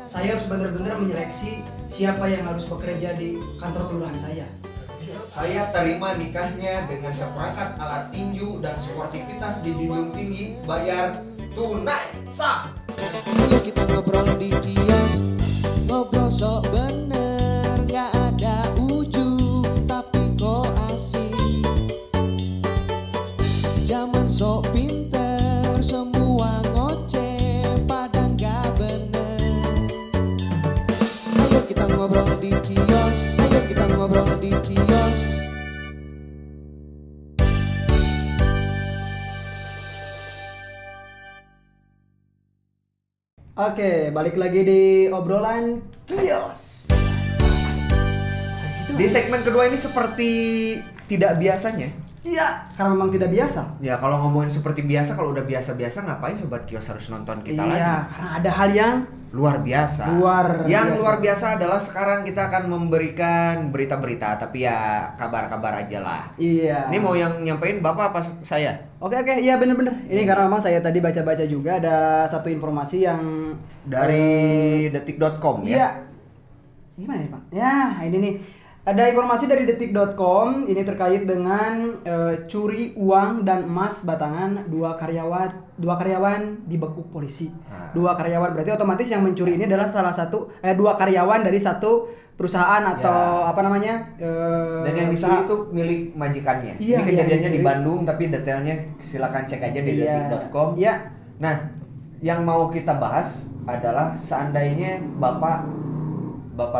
Saya harus benar-benar menyeleksi siapa yang harus bekerja di kantor kelurahan saya. Saya terima nikahnya dengan seperangkat alat tinju dan sportivitas di junjung tinggi, bayar tunai, sah. Ayo kita ngobrol di kios, ngobrol sok bener, gak ada ujung tapi kok asik. Zaman sok pinter, semua ngoceh pada gak bener. Ayo kita ngobrol di kios, ayo kita ngobrol di kios. Oke, balik lagi di obrolan kios. Di segmen kedua ini seperti tidak biasanya. Iya, karena memang tidak biasa. Ya kalau ngomongin seperti biasa, kalau udah biasa-biasa ngapain sobat kios harus nonton kita lagi? Iya, karena ada hal yang Luar biasa. biasa. Luar biasa adalah sekarang kita akan memberikan berita-berita, tapi ya kabar-kabar aja lah. Iya. Ini mau yang nyampein Bapak apa saya? Oke, iya bener-bener. Ini karena memang saya tadi baca-baca juga ada satu informasi yang Dari detik.com ya. Iya. Gimana nih Pak? Ya, ini nih. Ada informasi dari detik.com ini terkait dengan curi uang dan emas batangan dua karyawan dibekuk polisi. Nah. Dua karyawan berarti otomatis yang mencuri ini adalah salah satu dua karyawan dari satu perusahaan atau Ya. apa namanya? Dan yang dicuri itu milik majikannya. Iya, Ini kejadiannya yang di dicuri. Bandung, tapi detailnya silakan cek aja di detik.com. Iya. Nah, yang mau kita bahas adalah seandainya Bapak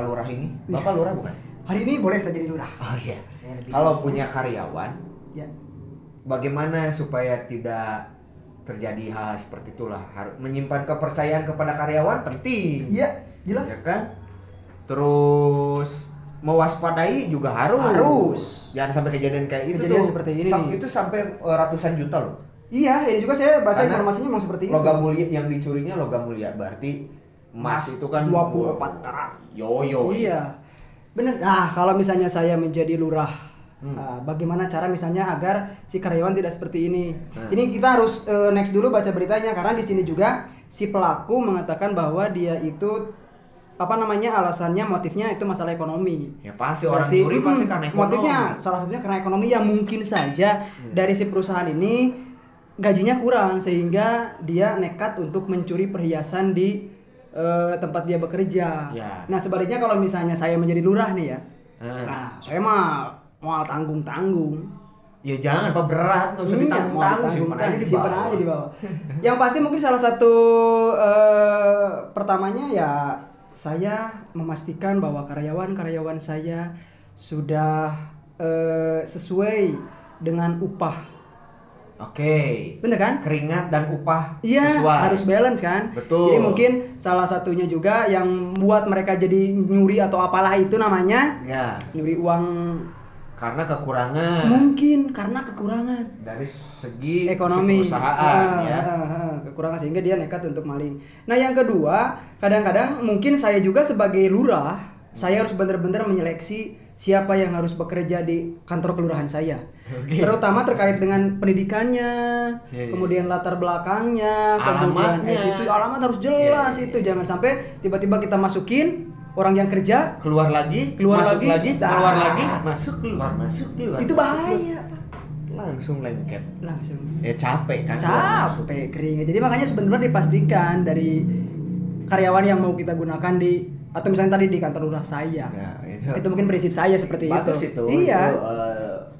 Lurah ini, Bapak Lurah bukan? Hari ini boleh saya jadi lurah. Oh iya. Saya lebih- Kalau punya karyawan, Ya. bagaimana supaya tidak terjadi hal seperti itulah? Harus menyimpan kepercayaan kepada karyawan penting. Iya, jelas. Ya kan? Terus mewaspadai juga harus. Harus. Jangan sampai kejadian kayak itu Kejadian tuh. seperti ini. Itu sampai ratusan juta loh. Iya, ini juga saya baca Karena informasinya memang seperti itu. Logam mulia yang dicurinya logam mulia, berarti emas itu kan 24 karat. Yo. Iya, bener. Nah, kalau misalnya saya menjadi lurah, Hmm. bagaimana cara misalnya agar si karyawan tidak seperti ini? Hmm. Ini kita harus next dulu baca beritanya karena di sini juga si pelaku mengatakan bahwa dia itu alasannya motifnya itu masalah ekonomi. Ya pasti orang Berarti, curi pasti karena ekonomi. motifnya salah satunya karena ekonomi yang mungkin saja dari si perusahaan ini gajinya kurang sehingga dia nekat untuk mencuri perhiasan di tempat dia bekerja. Ya. Nah sebaliknya kalau misalnya saya menjadi lurah nih ya, Hmm. nah saya mah mau tanggung-tanggung. Ya jangan apa berat, nggak usah Iya, ditanggung-tanggung, mau simpan aja di simpan bawah. aja di bawah. Yang pasti mungkin salah satu pertamanya ya saya memastikan bahwa karyawan-karyawan saya sudah sesuai dengan upah. Oke. Bener kan? Keringat dan upah Iya, sesuai. harus balance kan? Betul. Jadi mungkin salah satunya juga yang buat mereka jadi nyuri atau apalah itu namanya, Ya, nyuri uang karena kekurangan mungkin karena kekurangan dari segi ekonomi si perusahaan ya. kekurangan sehingga dia nekat untuk maling. Nah yang kedua, kadang-kadang mungkin saya juga sebagai lurah, saya harus benar-benar menyeleksi siapa yang harus bekerja di kantor kelurahan saya. Oke. Terutama terkait dengan pendidikannya, Iya. kemudian latar belakangnya, kemudian Alamatnya. itu alamat harus jelas Iya. itu. Jangan sampai tiba-tiba kita masukin orang yang kerja Keluar lagi, Keluar masuk lagi, keluar dah. lagi, masuk keluar. itu bahaya, Pak. Langsung lengket. Langsung Ya capek kan. keluar masuk. capek keringat. Jadi makanya sebenarnya dipastikan dari karyawan yang mau kita gunakan di atau misalnya tadi di kantor lurah saya. Ya, Itu mungkin prinsip saya seperti bagus itu. itu. Iya. Itu,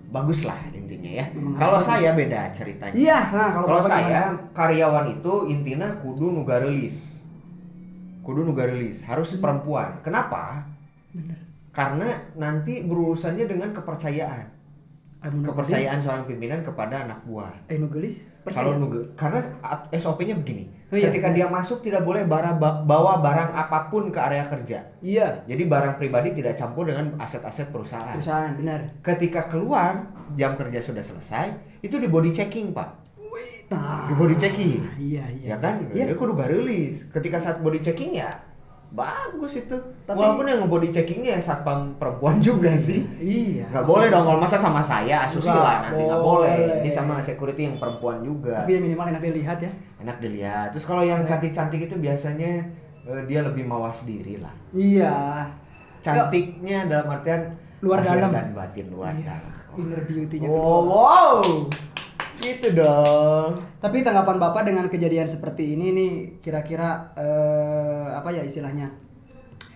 bagus lah intinya ya. Memang Kalau harus. saya beda ceritanya. Iya, nah kalau Kalau Bapak saya gimana? karyawan itu intinya kudu nu garelis. Kudu nu garelis, harus perempuan. Kenapa? Bener. Karena nanti berurusannya dengan kepercayaan. Kepercayaan seorang pimpinan kepada anak buah. Nugelis? Kalau karena SOP-nya begini. Oh iya, Ketika dia masuk tidak boleh bawa barang apapun ke area kerja. Iya, Jadi barang pribadi tidak campur dengan aset-aset perusahaan. perusahaan benar. Ketika keluar jam kerja sudah selesai, itu di body checking, Pak. Nah, Di body checking. iya. Ya kan? Iya. Dia kudu garelis. Ketika saat body checking ya bagus itu. Tapi- Walaupun yang nge-body checkingnya ya satpam perempuan juga sih. Iya. Nggak boleh dong kalau masa sama saya asusila nanti nggak boleh. boleh. Ini sama security yang perempuan juga. Tapi ya minimal enak dilihat ya. Enak dilihat. Terus kalau yang cantik-cantik itu biasanya dia lebih mawas diri lah. Iya. Cantiknya dalam artian Luar lahir dalam. dan batin luar Iya. dalam. Inner beauty-nya. Oh, wow. Gitu dong. Tapi tanggapan Bapak dengan kejadian seperti ini nih kira-kira apa ya istilahnya?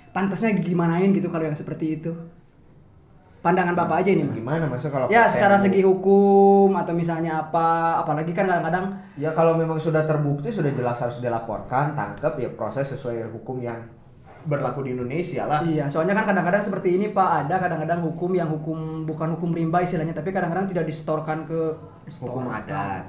Pantasnya gimanain gitu kalau yang seperti itu? Pandangan Bapak aja ini mah. Gimana maksudnya kalau Ya konsen secara lu- segi hukum atau misalnya apa, apalagi kan kadang-kadang Ya kalau memang sudah terbukti sudah jelas harus dilaporkan, tangkap ya proses sesuai hukum yang berlaku di Indonesia lah. iya, soalnya kan kadang-kadang seperti ini Pak, ada kadang-kadang hukum yang bukan hukum rimba istilahnya, tapi kadang-kadang tidak distorkan ke Hukum adat.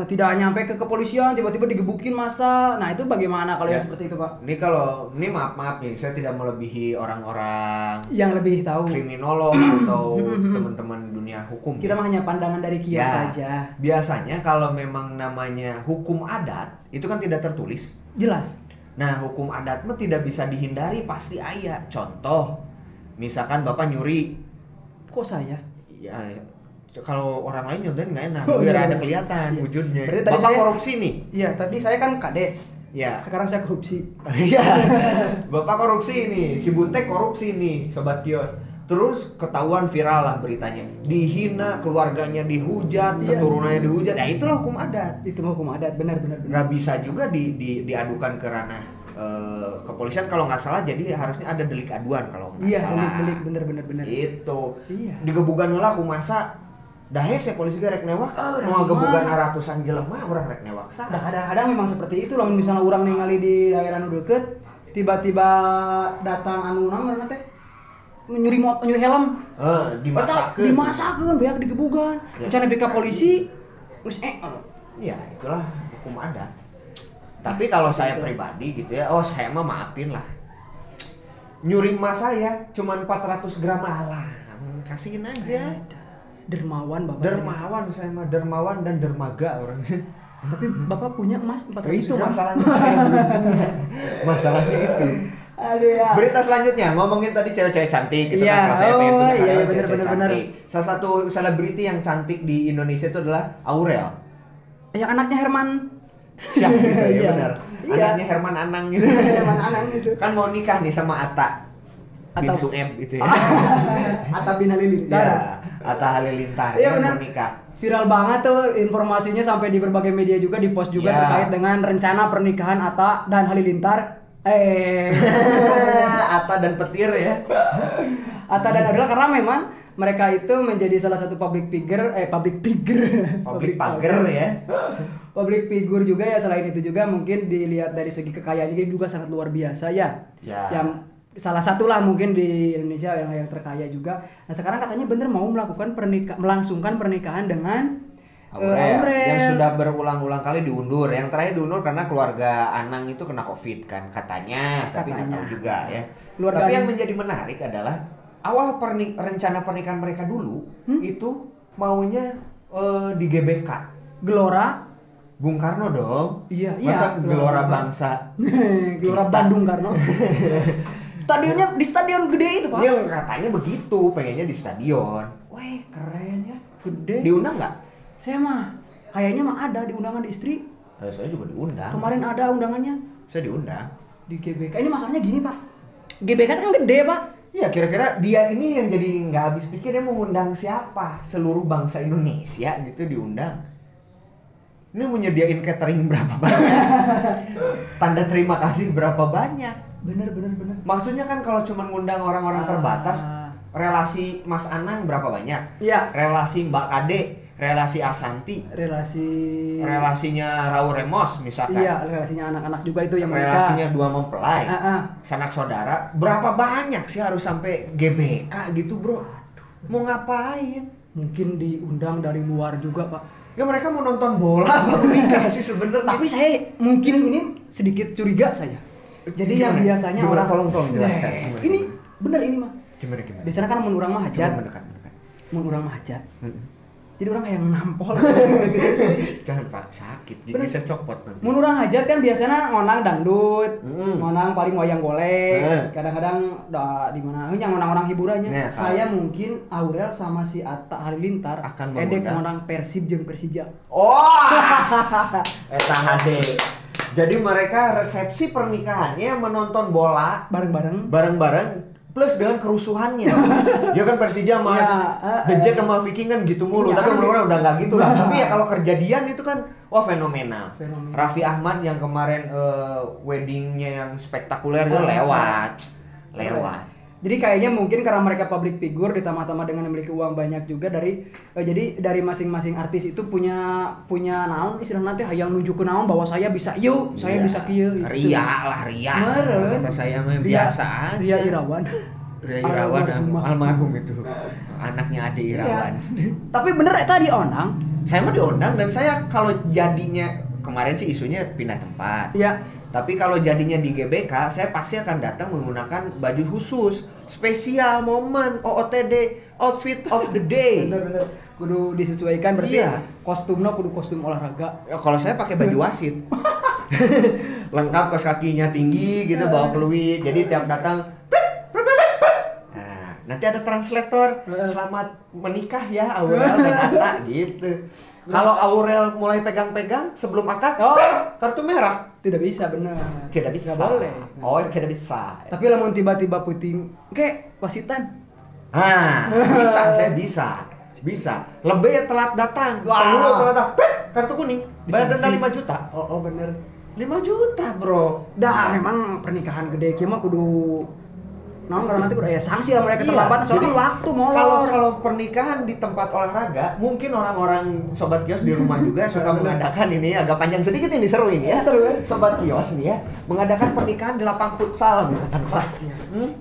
tidak nyampe ke kepolisian, tiba-tiba digebukin masa. Nah, itu bagaimana kalau Ya. yang seperti itu, Pak? Ini maaf nih, saya tidak melebihi orang-orang Yang lebih tahu. kriminolog atau teman-teman dunia hukum. Kita mah hanya pandangan dari kias Ya, saja. biasanya kalau memang namanya hukum adat itu kan tidak tertulis. Jelas. Nah, hukum adat mah tidak bisa dihindari, pasti aya. Contoh, misalkan Bapak nyuri, Kok saya? ya kalau orang lain nyontohin nggak enak, Oh, biar iya, ada iya. kelihatan Iya. wujudnya. Berarti tadi Bapak saya- korupsi nih. Iya, tadi saya kan kades. Ya. Sekarang saya korupsi. Iya. Bapak korupsi nih, si Buntek korupsi nih, sobat kios. Terus ketahuan viral lah beritanya. Dihina, keluarganya dihujat, Iya. keturunannya dihujat. Ya itulah hukum adat. Itu mah hukum adat, benar. Nggak bisa juga diadukan ke ranah kepolisian kalau nggak salah. Jadi harusnya ada delik aduan kalau nggak Iya, salah. delik benar. Itu. Iya. Digebugan lah kumasa. Dah hese polisi rek newak. Mau gebugan ratusan jelema orang rek newak sah. Nah, kadang-kadang memang seperti itu loh, misalnya orang ningali di daerah nu deket, tiba-tiba datang anu namanya teh nyuri helm. Dimasakeun beak digebugan. Ya. Rencana BK polisi geus Ya itulah hukum adat. Tapi kalau saya pribadi gitu ya, saya mah maafin lah. Nyuri emas saya cuman 400 gram alah, kasihin aja. dermawan Bapak. Dermawan saya mah, dermawan dan dermaga orang. Tapi Bapak punya emas 400 Itu gram. masalahnya saya belum punya. Masalahnya itu. Aduh ya. Berita selanjutnya ngomongin tadi cewek-cewek cantik gitu Iya, kan. Kalau saya pengen punya iya, karyawan bener, cewek-cewek bener. cantik. Salah satu selebriti yang cantik di Indonesia itu adalah Aurel. Yang anaknya Herman. Siap gitu ya, Iya. benar. Iya. Anaknya Herman Anang gitu. Herman Anang gitu. Kan mau nikah nih sama Atta bin Atau- Sueb gitu ya. Atta bin Halilintar. Ya, Atta Halilintar Iya, kan benar. mau nikah. Viral banget tuh informasinya sampai di berbagai media juga, di post juga Ya. terkait dengan rencana pernikahan Atta dan Halilintar. Atta dan petir ya. Atta dan Aurel karena memang mereka itu menjadi salah satu public figure Public pager ya. public figure juga ya. Selain itu juga mungkin dilihat dari segi kekayaannya dia juga sangat luar biasa ya. Ya. Yang salah satu lah mungkin di Indonesia yang terkaya juga. Nah sekarang katanya bener mau melangsungkan pernikahan dengan Aurel yang sudah berulang-ulang kali diundur. Yang terakhir diundur karena keluarga Anang itu kena COVID kan katanya, tapi nggak tahu juga ya. Keluarga Tapi yang Anang- menjadi menarik adalah awal rencana pernikahan mereka dulu itu maunya di GBK. Gelora. Bung Karno dong. Iya, Masa iya. Gelora Bangsa. Gelora Kita. Bandung Karno. Stadionnya di stadion gede itu Pak. Dia katanya begitu, pengennya di stadion. Wih keren ya, gede. Diundang nggak? Saya mah kayaknya mah ada di undangan di istri. Saya juga diundang. Kemarin ada undangannya Saya diundang. di GBK. Ini masalahnya gini Pak. GBK kan gede Pak. Ya kira-kira dia ini yang jadi nggak habis pikir dia mau ngundang siapa? Seluruh bangsa Indonesia gitu diundang. Ini mau nyediain catering berapa banyak? Tanda terima kasih berapa banyak? Bener. Maksudnya kan kalau cuma ngundang orang-orang terbatas, Ah. relasi Mas Anang berapa banyak? Iya. Relasi Mbak Kade, relasi Asanti, relasinya Raul Remos misalkan. Iya, relasinya anak-anak juga itu yang mereka. Relasinya dua mempelai. Ah. Sanak saudara, berapa banyak sih harus sampai GBK gitu bro? Mau ngapain? Mungkin diundang dari luar juga Pak. Ya mereka mau nonton bola baru nikah sih sebenarnya. Tapi saya mungkin ini sedikit curiga saya. Jadi yang Gimana? biasanya Gimana? orang Tolong jelaskan. Nah, Gimana? ini bener ini mah. Gimana? Biasanya kan mun urang mah hajat. Coba mendekat. Mun urang mah hajat. Jadi orang yang nampol. Jangan Pak, sakit. Gigi Bener. saya copot nanti. Mun urang hajat kan biasanya ngonang dangdut, ngonang paling wayang golek, kadang-kadang di mana yang ngonang-ngonang hiburannya. Nah, Saya mungkin Aurel sama si Atta Halilintar Akan edek mengundang. ngonang Persib jeung Persija. Oh, eta HD. Jadi mereka resepsi pernikahannya menonton bola Bareng-bareng. bareng-bareng plus dengan kerusuhannya. Ya kan Persija sama Ya, The Jack sama Viking kan gitu mulu, Iya. tapi mudah-mudahan udah nggak gitu lah. Tapi ya kalau kejadian itu kan wah fenomenal. Fenomenal. Raffi Ahmad yang kemarin weddingnya yang spektakuler itu lewat. Jadi kayaknya mungkin karena mereka public figure ditambah-tambah dengan memiliki uang banyak juga jadi dari masing-masing artis itu punya naon istilahnya nanti hayang nunjukeun naon bahwa saya bisa yuk, saya Iya. bisa kieu gitu. Ria. Meureun. Kata saya mah Ria- biasa aja. Ria Irawan. Ria Irawan almarhum itu. Anaknya Ade Iya. Irawan. Tapi bener eta diundang. Saya mah diundang dan saya kalau jadinya kemarin sih isunya pindah tempat. Iya. Tapi kalau jadinya di GBK, saya pasti akan datang menggunakan baju khusus, spesial momen OOTD, outfit of the day. Bener. Kudu disesuaikan berarti Iya. kostumnya kudu kostum olahraga. Ya, kalau saya pakai baju wasit, lengkap kaos kakinya tinggi gitu, bawa peluit. Jadi tiap datang, nah, nanti ada translator. Selamat menikah ya Aurel dan Atta gitu. Kalau Aurel mulai pegang-pegang sebelum akad, kartu merah. Tidak bisa bener. Tidak bisa. Nggak boleh. Oh, tidak bisa. Tapi lamun tiba-tiba puting, oke, wasitan. Ah, bisa, saya bisa. Lebih ya telat datang. Wah. Penghulu telat datang, kartu kuning. Bayar denda Bisa. 5 juta. Oh bener. 5 juta, Bro. Dah memang pernikahan gede kieu mah kudu naon karena nanti kudu aya sanksi lah mereka Iya, terlambat soalnya jadi kan waktu molor. Kalau pernikahan di tempat olahraga, mungkin orang-orang sobat kios di rumah juga suka mengadakan ini agak panjang sedikit ini seru ini ya. Seru kan? Sobat kios nih ya, mengadakan pernikahan di lapang futsal misalkan Pak.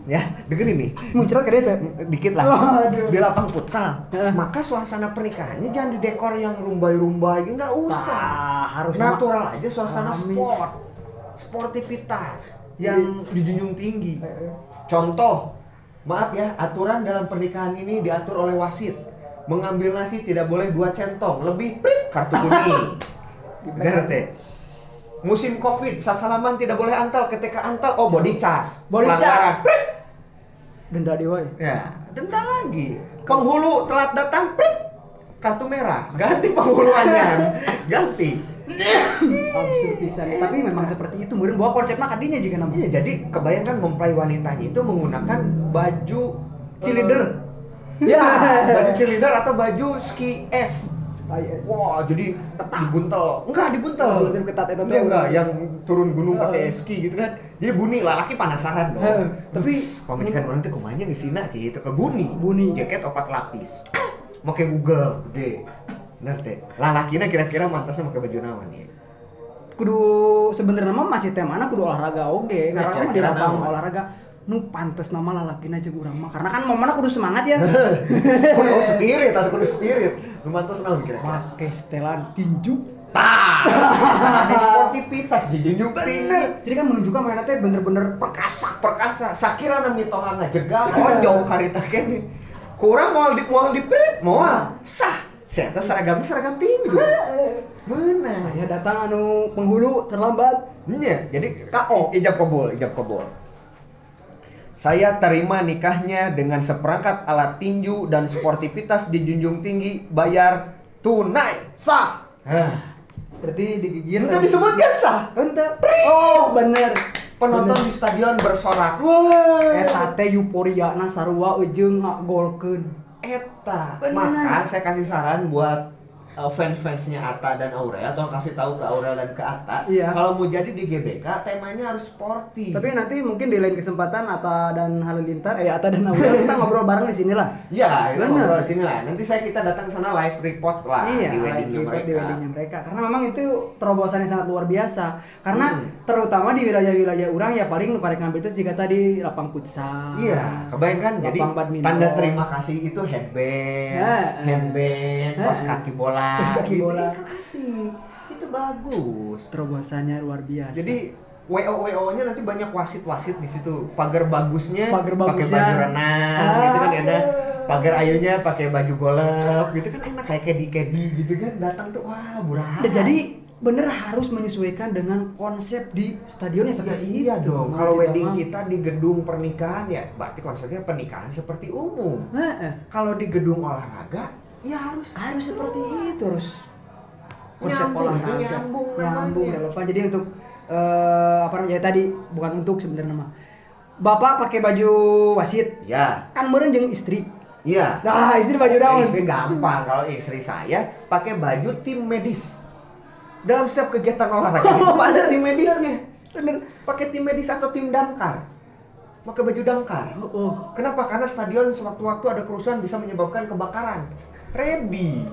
Ya, dengerin nih. Muncrat ke dia tuh. Dikit lah. Waduh. Di lapang futsal. Maka suasana pernikahannya jangan di dekor yang rumbai-rumbai gitu, enggak usah. Harus Natural aja suasana Alami. sport. Sportivitas yang dijunjung tinggi. Contoh, maaf ya, aturan dalam pernikahan ini diatur oleh wasit. Mengambil nasi tidak boleh 2 centong, lebih prit, kartu kuning. Bener teh. Musim Covid, sasalaman tidak boleh antal, ketika antal, oh body charge. Body charge. Pelanggaran, prit. denda dia woy. Ya, denda lagi. Penghulu telat datang, prit. Kartu merah, ganti penghuluannya. Ganti. Absurd pisan. Tapi memang seperti itu. Kemudian bawa konsepnya kadinya juga namanya. Iya, jadi kebayangkan mempelai wanitanya itu menggunakan baju Cheerleader. Ya, baju cheerleader atau baju ski es. Wah, jadi dibuntel. Enggak dibuntel. Lebih ketat itu. Enggak, yang turun gunung pakai ski gitu kan. Jadi bunyi laki penasaran dong. Tapi pamajikan orang tuh kumanya ngesina gitu ke bunyi. Jaket 4 lapis. Make Google gede. Bener teh. Lalakina kira-kira mantasnya pakai baju naon ya? kudu sebenarnya mah masih temana kudu olahraga oge Nah, karena mah di kira-kira lapang naon? olahraga nu pantes nama lalakina jeung urang mah karena kan momenna kudu semangat ya. Oh, spirit atau kudu spirit. Lu mantas naon kira-kira? Pakai setelan tinju. Ada sportivitas dijunjung Bener. Jadi kan menunjukkan mana teh bener-bener perkasa. Sakira na mitohang jegal onjong karita kene. Kurang moal di print moal sah. Saya teh seragam tinju. Mana? saya datang anu penghulu terlambat. Nya, jadi KO ijab kabul. Saya terima nikahnya dengan seperangkat alat tinju dan sportivitas dijunjung tinggi, bayar tunai sah. Berarti digigir. Itu disebutkan sah. Ente. Oh, bener. Penonton di stadion bersorak. Wah. Eta teh euforiana sarua eujeung ngagolkeun. Eta. Bener. Maka saya kasih saran buat fans-fansnya Atta dan Aurel atau kasih tahu ke Aurel dan ke Atta, Iya. kalau mau jadi di GBK temanya harus sporty. Tapi nanti mungkin di lain kesempatan Atta dan Halilintar, Atta dan Aurel kita ngobrol bareng di sini lah. Ya, kita Bener. ngobrol di sini lah. Nanti kita datang ke sana live report lah Iya, di live weddingnya report mereka. di weddingnya mereka. Karena memang itu terobosan yang sangat luar biasa. Karena terutama di wilayah-wilayah orang ya paling nu karek ngambil itu jika tadi lapang futsal. Iya, kebayangkan jadi lapang badminton. tanda terima kasih itu headband, handband, kaos kaki bola, Kaos kaki gitu, bola. kasih. Itu bagus. Terobosannya luar biasa. Jadi WO-nya nanti banyak wasit-wasit di situ. Pagar bagusnya Pagar pakai bagusnya. baju renang gitu kan ada. Pagar ayunya pakai baju golep gitu kan enak kayak kedi gitu kan datang tuh wah murah. Jadi bener harus menyesuaikan dengan konsep di stadionnya seperti iya itu. dong. Mau Kalau tidak wedding mau. kita di gedung pernikahan ya berarti konsepnya pernikahan seperti umum. Heeh. Kalau di gedung olahraga ya harus seperti itu, harus konsep Nyambung, olahraga nyambung namanya. relevan. Jadi untuk apa namanya tadi bukan untuk sebenarnya mah. Bapak pakai baju wasit, ya. kan meureun jeung istri. Iya. Nah, istri baju daun. Istri gampang. Kalau istri saya pakai baju tim medis. Dalam setiap kegiatan olahraga itu ada tim medisnya. Bener. Pakai tim medis atau tim damkar. Pakai baju damkar. Kenapa? Karena stadion sewaktu-waktu ada kerusuhan bisa menyebabkan kebakaran. Ready.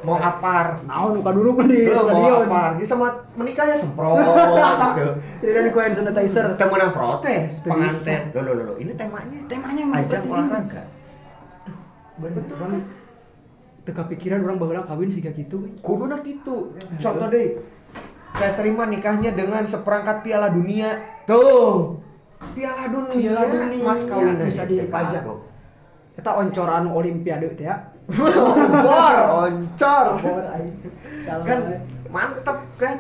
Mau apar. Naon nuka duduk di Belum mau stadion. apar. Jadi sama menikahnya semprot gitu. Tidak ada hand sanitizer. Temenang protes Bisa. pengantin. Loh, ini temanya. Temanya emang Ajang seperti olahraga. Betul kan? Teka pikiran orang baheula kawin siga kitu. Kuduna gitu. Contoh deh. Saya terima nikahnya dengan seperangkat Piala Dunia. Tuh. Piala Dunia. Mas kawin bisa dipajak. Kita oncoran olimpiade teh ya. Oncor. Kan Kan mantep kan?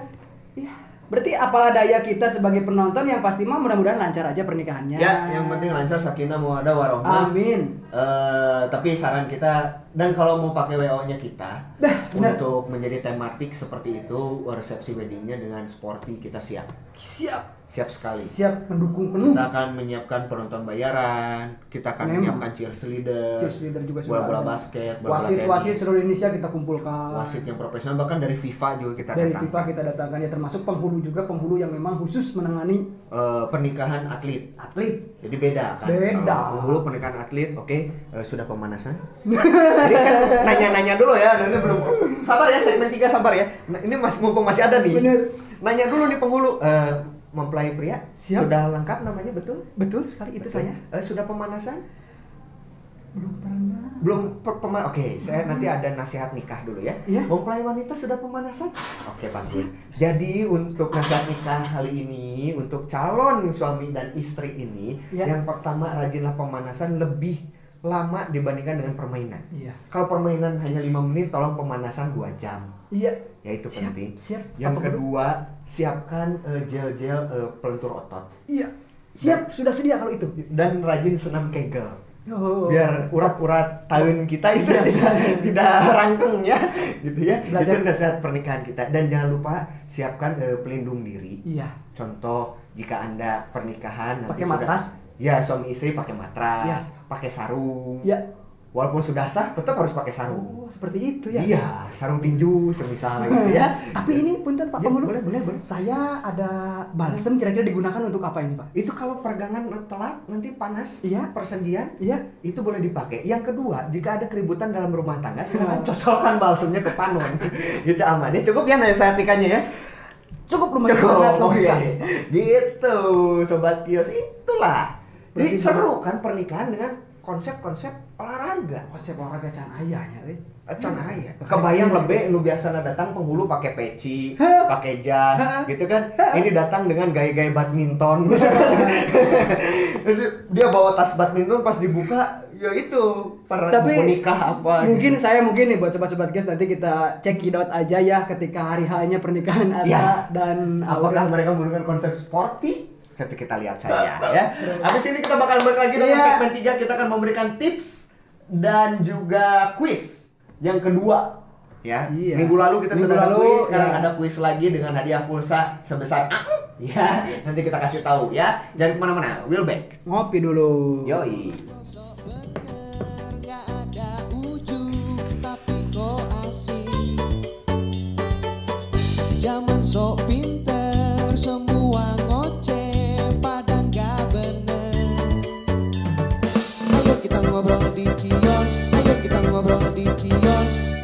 berarti apalah daya kita sebagai penonton yang pasti mah mudah-mudahan lancar aja pernikahannya. Ya, yang penting lancar sakinah mawaddah warahmah. Amin. Tapi saran kita dan kalau mau pakai WO-nya kita benar. untuk menjadi tematik seperti itu resepsi weddingnya dengan sporty kita siap Siap sekali. Siap mendukung penuh. Kita akan menyiapkan penonton bayaran, kita akan Memang. menyiapkan cheerleader, juga sudah bola-bola ada. basket, bola-bola Wasit tenis, seluruh Indonesia kita kumpulkan. wasit yang profesional bahkan dari FIFA juga kita Dari datangkan. FIFA kita datangkan ya, termasuk penghulu juga, penghulu yang memang khusus menangani Pernikahan atlet. Jadi beda kan. Beda. Kalau penghulu pernikahan atlet, oke, sudah pemanasan. Ini kan nanya-nanya dulu ya, ini belum. Sabar ya, segmen 3 sabar ya. Nah, ini mumpung masih ada nih. Bener. Nanya dulu nih penghulu. Mempelai pria Siap. sudah lengkap namanya betul? Betul sekali itu saya. Sudah pemanasan? Belum pernah. Oke, saya nanti ada nasihat nikah dulu ya. Iya. Mempelai wanita sudah pemanasan? Oke, bagus. Jadi untuk nasihat nikah kali ini untuk calon suami dan istri ini, Iya. yang pertama rajinlah pemanasan lebih lama dibandingkan dengan permainan. Iya. Kalau permainan hanya 5 menit, tolong pemanasan 2 jam. Iya. Ya itu Siap, penting. siap. Yang Apa kedua, siapkan gel-gel pelentur otot Iya. Siap, sudah sedia kalau itu. dan rajin senam kegel. Oh. Biar urat-urat tahun kita itu tidak rangkeng ya, gitu ya. Belajar. Itu nasihat pernikahan kita. Dan jangan lupa siapkan pelindung diri. Iya. Contoh jika Anda pernikahan nanti Pakai matras? Ya, suami istri pakai matras, Iya. pakai sarung. Iya. Walaupun sudah sah, tetap harus pakai sarung. Oh, seperti itu ya. Iya, sarung tinju semisal gitu ya. Tapi ini punten Pak Ya, Penghulu. boleh. Saya ada balsem kira-kira digunakan untuk apa ini, Pak? Itu kalau peregangan telat nanti panas, Iya. persendian, Iya. itu boleh dipakai. Yang kedua, jika ada keributan dalam rumah tangga, silakan cocolkan balsemnya ke panon. Itu aman. Ya cukup ya nasihat nikahnya ya. Cukup lumayan sangat logika. Gitu, sobat kios itulah. Jadi Berarti seru kan pernikahan dengan konsep-konsep olahraga. Konsep olahraga can ayahnya, Can aya. Kebayang lebih lu biasa datang penghulu pakai peci, pakai jas, gitu kan. Ini datang dengan gaya-gaya badminton. Gitu kan. Dia bawa tas badminton pas dibuka, ya itu para Tapi buku nikah apa. mungkin gitu. saya nih buat sobat-sobat guys, nanti kita cek out aja ya ketika hari H-nya pernikahan ada Ya. dan Apakah mereka menggunakan konsep sporty? Nanti kita lihat saja ya. Habis ini kita bakal balik lagi dengan Iya. segmen 3, kita akan memberikan tips dan juga quiz yang kedua. Ya, Iya. minggu lalu kita Minggu sudah ada lalu, quiz, sekarang ya. ada quiz lagi dengan hadiah pulsa sebesar ya, nanti kita kasih tahu ya. Jangan kemana-mana, we'll back. ngopi dulu. Yoi. Sok bener gak ada ujung tapi kok asik. Zaman sok pinter semua ngoceh padahal gak bener. Ayo kita ngobrol di kios, ayo kita ngobrol di kios.